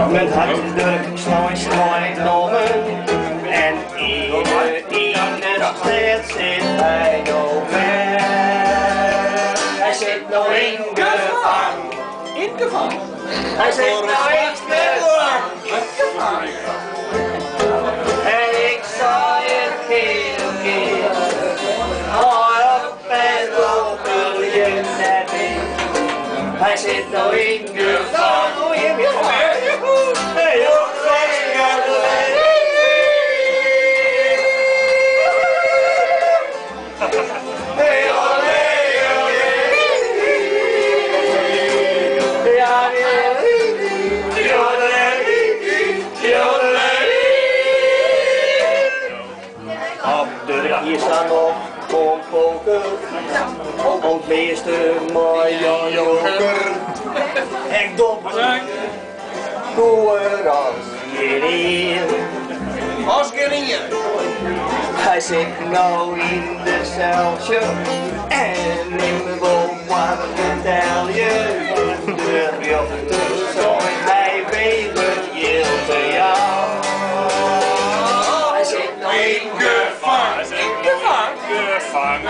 Met hartdruk, snooi knoppen. En ieder steeds zit hij nog ver. Hij zit nog in gevangen. In gevangen? Hij zit nog in gevangen. En ik zei het heel keer. Hoi op en lopen je net in. Hij zit nog in gevangen. Hey, joh, hier staan nog pompoker, ontmeester, Marjan Joker. Ik doppen, boer als hier. Als hier. Hij zit nou in de celtje en in mijn boom wat vertel je. De rechter zo'n hij weet het heel te jou. Hij zit nou in gevangen. In gevangen?